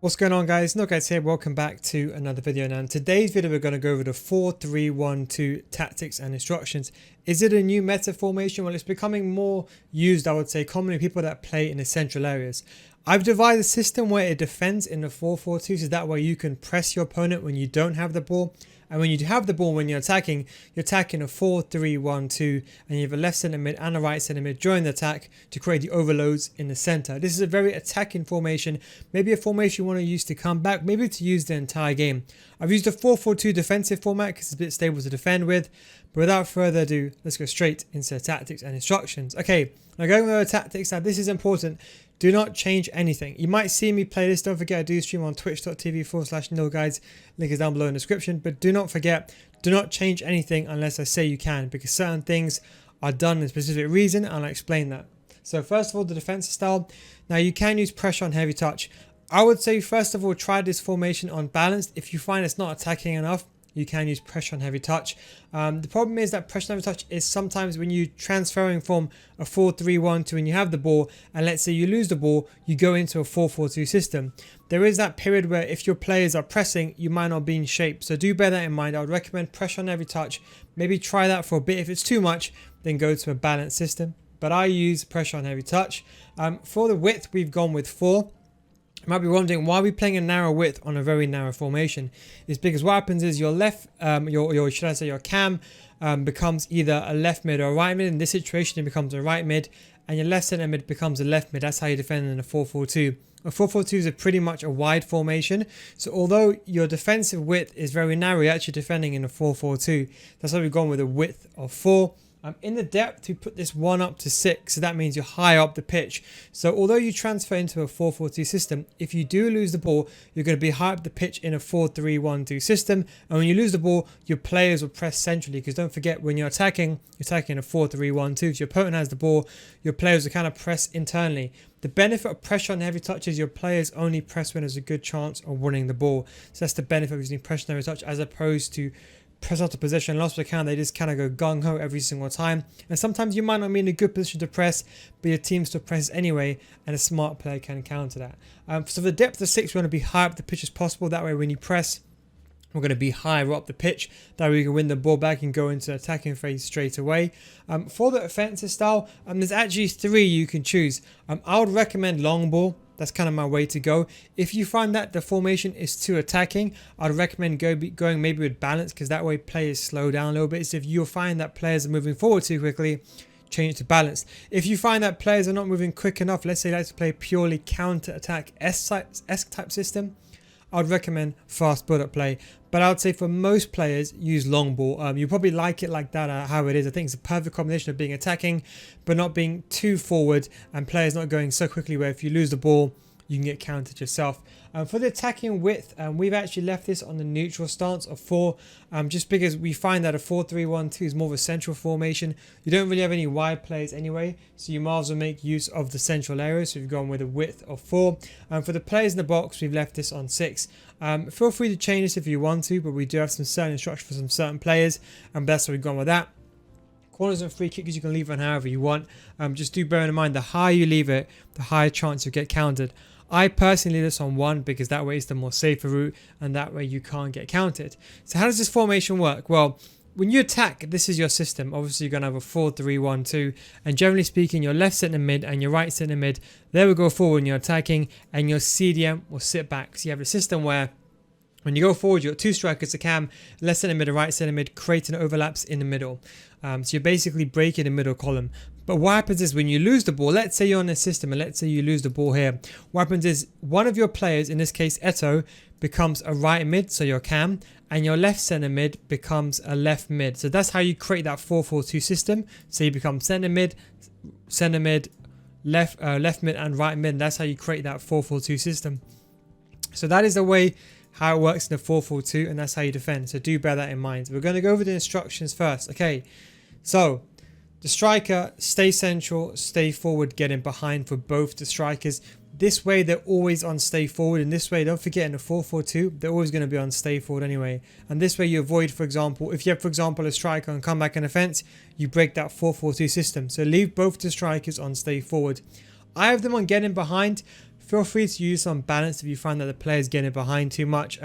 What's going on, guys? No guys here. Welcome back to another video. Now in today's video we're going to go over the 4-3-1-2 tactics and instructions. Is it a new meta formation? Well, it's becoming more used, I would say, commonly people that play in the central areas. I've devised a system where it defends in the 4-4-2, so that way you can press your opponent when you don't have the ball. And when you have the ball, when you're attacking a 4-3-1-2, and you have a left centre mid and a right centre mid during the attack to create the overloads in the centre. This is a very attacking formation, maybe a formation you want to use to come back, maybe to use the entire game. I've used a 4-4-2 defensive format because it's a bit stable to defend with. But without further ado, let's go straight into tactics and instructions. Okay, now going over tactics, now this is important. Do not change anything. You might see me play this. Don't forget I do stream on twitch.tv/nilguides. Link is down below in the description. But do not forget, do not change anything unless I say you can, because certain things are done in a specific reason, and I'll explain that. So first of all, the defensive style. Now you can use pressure on heavy touch. I would say first of all, try this formation on balanced. If you find it's not attacking enough, you can use pressure on heavy touch. The problem is that pressure on heavy touch is sometimes when you're transferring from a 4-3-1 to when you have the ball, and let's say you lose the ball, you go into a 4-4-2 system. There is that period where if your players are pressing, you might not be in shape. So do bear that in mind. I would recommend pressure on every touch. Maybe try that for a bit. If it's too much, then go to a balanced system. But I use pressure on heavy touch. For the width, we've gone with 4. You might be wondering why are we playing a narrow width on a very narrow formation. It's because what happens is your left, your cam becomes either a left mid or a right mid. In this situation, it becomes a right mid, and your left center mid becomes a left mid. That's how you defend in a 4-4-2. A 4-4-2 is pretty much a wide formation. So although your defensive width is very narrow, you're actually defending in a 4-4-2. That's why we've gone with a width of 4. In the depth, we put this 1 up to 6, so that means you're higher up the pitch. So although you transfer into a 4-4-2 system, if you do lose the ball, you're going to be high up the pitch in a 4-3-1-2 system. And when you lose the ball, your players will press centrally, because don't forget, when you're attacking in a 4-3-1-2. If your opponent has the ball, your players will kind of press internally. The benefit of pressure on heavy touch is your players only press when there's a good chance of winning the ball. So that's the benefit of using pressure on heavy touch, as opposed to press out of possession, lost the count, they just kind of go gung-ho every single time. And sometimes you might not be in a good position to press, but your team still presses anyway, and a smart player can counter that. So for the depth of 6, we want to be high up the pitch as possible. That way when you press, we're going to be higher up the pitch. That way we can win the ball back and go into attacking phase straight away. For the offensive style, there's actually 3 you can choose. I would recommend long ball. That's kind of my way to go. If you find that the formation is too attacking, I'd recommend going maybe with balance, because that way players slow down a little bit. So if you find that players are moving forward too quickly, change to balance. If you find that players are not moving quick enough, let's say you like to play purely counter-attack S-type system, I'd recommend fast build-up play. But I would say for most players, use long ball. You probably like it like that, how it is. I think it's a perfect combination of being attacking, but not being too forward, and players not going so quickly where if you lose the ball, you can get countered yourself. For the attacking width, we've actually left this on the neutral stance of 4, just because we find that a 4-3-1-2 is more of a central formation. You don't really have any wide players anyway, so you might as well make use of the central area. So we've gone with a width of 4. For the players in the box, we've left this on 6. Feel free to change this if you want to, but we do have some certain instructions for some certain players, and that's why we've gone with that. Corners and free kicks you can leave on however you want. Just do bear in mind, the higher you leave it, the higher chance you'll get countered. I personally leave this on 1 because that way it's the more safer route, and that way you can't get countered. So how does this formation work? Well, when you attack, this is your system. Obviously, you're going to have a 4-3-1-2, and generally speaking, your left centre mid and your right centre mid, they will go forward when you're attacking, and your CDM will sit back. So you have a system where when you go forward, you've got 2 strikers, a cam, left centre mid and right centre mid, creating overlaps in the middle. So you're basically breaking the middle column. But what happens is when you lose the ball, let's say you're on a system and let's say you lose the ball here. What happens is one of your players, in this case Eto, becomes a right mid, so your cam, and your left centre mid becomes a left mid. So that's how you create that 4-4-2 system. So you become centre mid, left mid and right mid. That's how you create that 4-4-2 system. So that is the way how it works in a 4-4-2, and that's how you defend. So do bear that in mind. We're going to go over the instructions first. Okay, so the striker, stay central, stay forward, getting behind for both the strikers. This way they're always on stay forward, and this way, don't forget, in a 4-4-2 they're always going to be on stay forward anyway. And this way you avoid, for example, if you have, for example, a striker on comeback and offense, you break that 4-4-2 system. So leave both the strikers on stay forward. I have them on getting behind. feel free to use some balance if you find that the player is getting behind too much.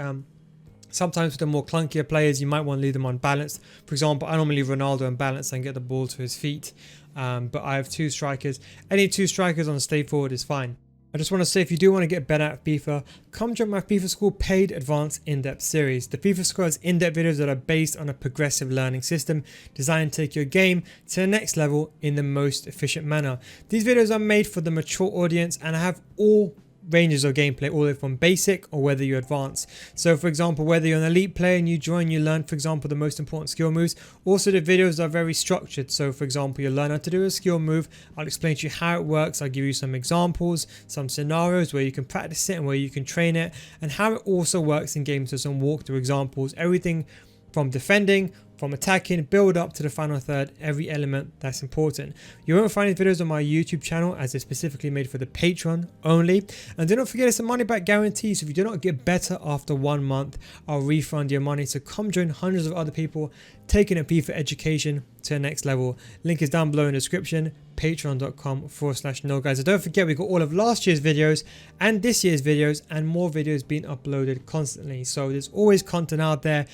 Sometimes with the more clunkier players, you might want to leave them unbalanced. For example, I normally leave Ronaldo unbalanced and get the ball to his feet. But I have 2 strikers. Any 2 strikers on stay forward is fine. I just want to say, if you do want to get better at FIFA, come join my FIFA School paid advanced in-depth series. The FIFA School has in-depth videos that are based on a progressive learning system designed to take your game to the next level in the most efficient manner. These videos are made for the mature audience and I have all ranges of gameplay, all the way from basic or whether you advance. So for example, whether you're an elite player and you join, you learn, for example, the most important skill moves. Also, the videos are very structured. So for example, you learn how to do a skill move. I'll explain to you how it works. I'll give you some examples, some scenarios where you can practice it and where you can train it, and how it also works in games. So some walkthrough examples, everything from defending, from attacking, build up to the final third, every element that's important. You won't find these videos on my YouTube channel as they're specifically made for the Patreon only. And do not forget, it's a money back guarantee. So if you do not get better after 1 month, I'll refund your money. So come join hundreds of other people taking a FIFA education to the next level. Link is down below in the description, patreon.com/NoGuides. So don't forget, we got all of last year's videos and this year's videos and more videos being uploaded constantly. So there's always content out there.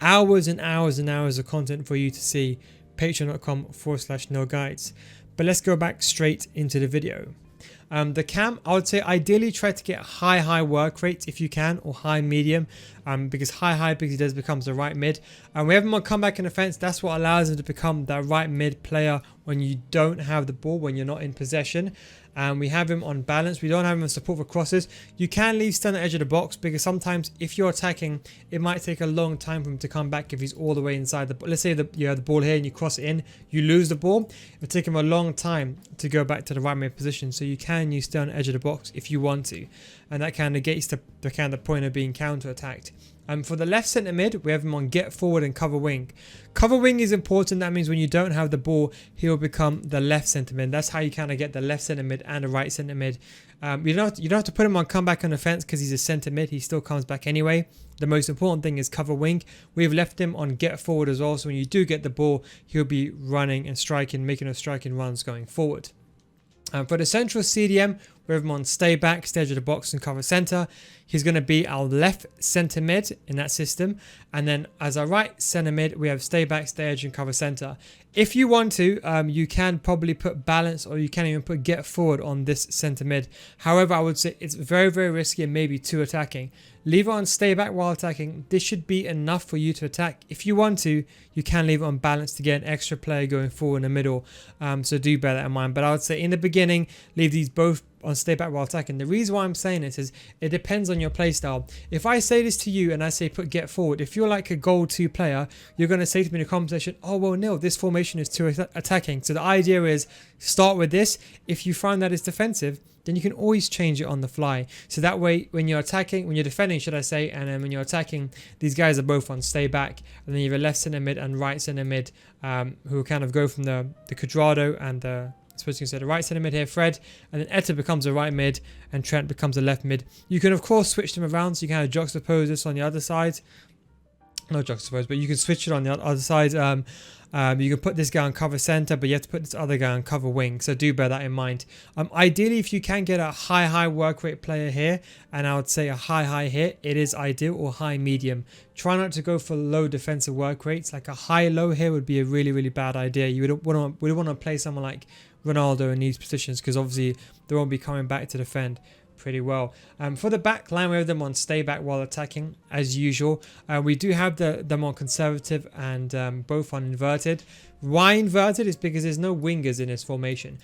Hours and hours and hours of content for you to see. Patreon.com/NoGuides. But let's go back straight into the video. The cam, I would say ideally try to get high work rates if you can, or high medium, because high because he does becomes the right mid. And we have him on comeback and offense. That's what allows him to become that right mid player when you don't have the ball, when you're not in possession. And we have him on balance. We don't have him on support for crosses. You can leave Stun at the edge of the box, because sometimes if you're attacking, it might take a long time for him to come back if he's all the way inside the ball. Let's say you have the ball here and you cross it in, you lose the ball. It will take him a long time to go back to the right mid position. So you can use Stun at the edge of the box if you want to. And that kind of negates the kind of point of being counter-attacked. For the left centre mid, we have him on get forward and cover wing. Cover wing is important. That means when you don't have the ball, he will become the left centre mid. That's how you kind of get the left centre mid and the right centre mid. You don't have to put him on comeback and offense because he's a centre mid. He still comes back anyway. The most important thing is cover wing. We've left him on get forward as well. So when you do get the ball, he'll be running and striking, making those striking runs going forward. For the central CDM, we have him on stay back, stay edge of the box and cover center. He's going to be our left center mid in that system. And then as our right center mid, we have stay back, stay edge and cover center. If you want to, you can probably put balance, or you can even put get forward on this center mid. However, I would say it's very risky and maybe too attacking. Leave it on stay back while attacking. This should be enough for you to attack. If you want to, you can leave it on balance to get an extra player going forward in the middle. So do bear that in mind. But I would say in the beginning, leave these both on stay back while attacking. The reason why I'm saying this is it depends on your playstyle. If I say this to you and I say put get forward, if you're like a goal 2 player, you're going to say to me in the comment section, oh well, Neil, this formation is too attacking. So the idea is start with this. If you find that it's defensive, then you can always change it on the fly. So that way, when you're attacking, when you're defending, should I say, and then when you're attacking, these guys are both on stay back. And then you have a left centre mid and right centre mid, who kind of go from the Cuadrado and the, I suppose you can say the right centre mid here, Fred, and then Etta becomes a right mid and Trent becomes a left mid. You can of course switch them around, so you can kind of juxtapose this on the other side. Not juxtapose, but you can switch it on the other side. You can put this guy on cover center, but you have to put this other guy on cover wing. So do bear that in mind. Ideally, if you can get a high work rate player here, and I would say a high hit, it is ideal, or high medium. Try not to go for low defensive work rates. Like a high low here would be a really bad idea. You would want to play someone like Ronaldo in these positions, because obviously they won't be coming back to defend pretty well. For the back line, we have them on stay back while attacking as usual. We do have them on conservative and both on inverted. Why inverted is because there's no wingers in this formation.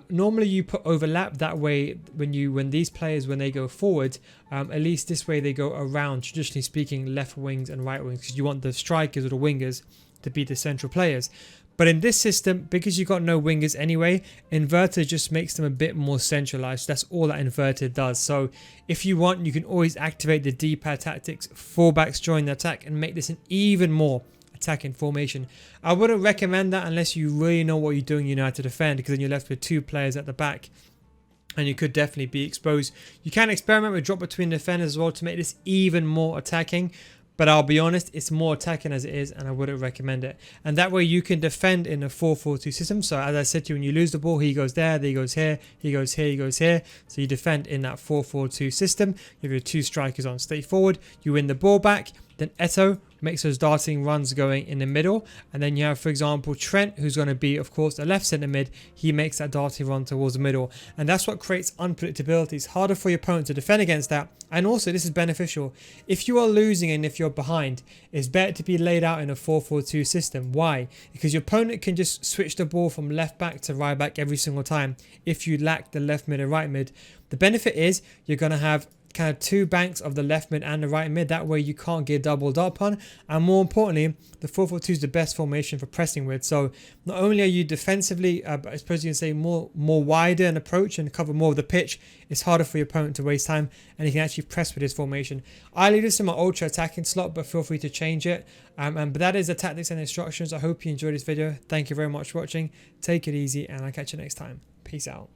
Normally you put overlap, that way when these players, when they go forward, at least this way they go around, traditionally speaking, left wings and right wings, because you want the strikers or the wingers to be the central players. But in this system, because you've got no wingers anyway, inverted just makes them a bit more centralized. That's all that inverted does. So if you want, you can always activate the D-pad tactics, fullbacks join the attack, and make this an even more attacking formation. I wouldn't recommend that unless you really know what you're doing, you know how to defend, because then you're left with 2 players at the back and you could definitely be exposed. You can experiment with drop between defenders as well to make this even more attacking. But I'll be honest, it's more attacking as it is, and I wouldn't recommend it. And that way you can defend in a 4-4-2 system. So as I said to you, when you lose the ball, he goes there, he goes here, he goes here, he goes here. So you defend in that 4-4-2 system. You have your 2 strikers on straight forward. You win the ball back. Then Eto makes those darting runs going in the middle. And then you have, for example, Trent, who's going to be, of course, the left centre mid. He makes that darting run towards the middle. And that's what creates unpredictability. It's harder for your opponent to defend against that. And also, this is beneficial. If you are losing and if you're behind, it's better to be laid out in a 4-4-2 system. Why? Because your opponent can just switch the ball from left back to right back every single time if you lack the left mid and right mid. The benefit is you're going to have kind of 2 banks of the left mid and the right mid. That way you can't get doubled up on. And more importantly, the 4-4-2 is the best formation for pressing with. So not only are you defensively, but I suppose you can say more wider in approach and cover more of the pitch, it's harder for your opponent to waste time, and you can actually press with this formation. I leave this in my ultra attacking slot, but feel free to change it. But that is the tactics and instructions. I hope you enjoyed this video. Thank you very much for watching. Take it easy, and I'll catch you next time. Peace out.